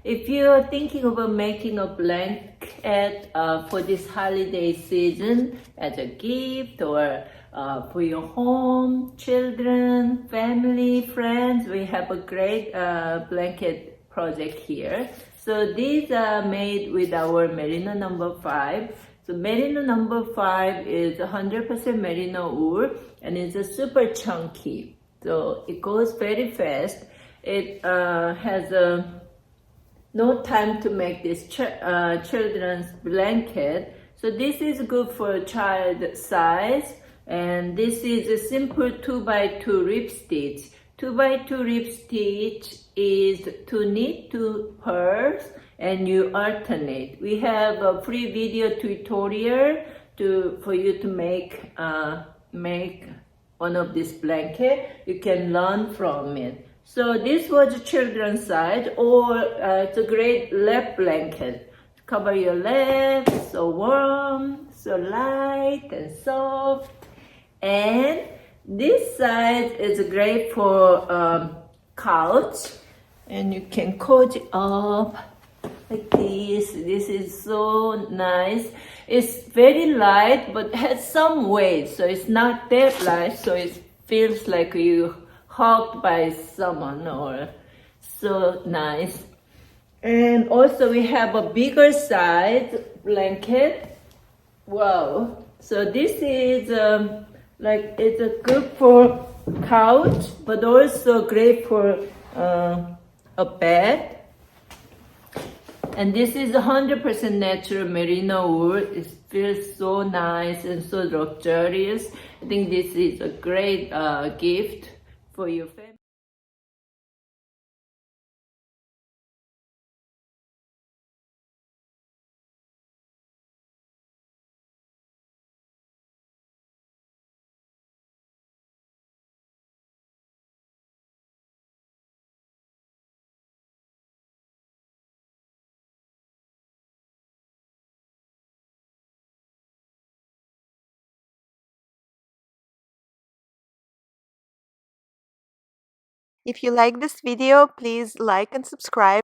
If you're thinking about making a blanket for this holiday season as a gift or for your home, children, family, friends, we have a great blanket project here. So these are made with our Merino number 5. So Merino number 5 is 100% merino wool and it's a super chunky. So it goes very fast. It has no time to make this children's blanket. So this is good for child size, and this is a simple 2x2 rib stitch. 2x2 rib stitch is 2 knit, 2 purls, and you alternate. We have a free video tutorial for you to make one of this blanket. You can learn from it. So this was children's side, or it's a great lap blanket. Cover your legs, so warm, so light and soft. And this side is great for couch, and you can cozy up like this. This is so nice. It's very light, but has some weight, so it's not that light, so it feels like you hugged by someone, or so nice. And also we have a bigger size blanket. Wow. So this is like it's a good for couch, but also great for a bed. And this is 100% natural merino wool. It feels so nice and so luxurious. I think this is a great gift for your family. If you like this video, please like and subscribe.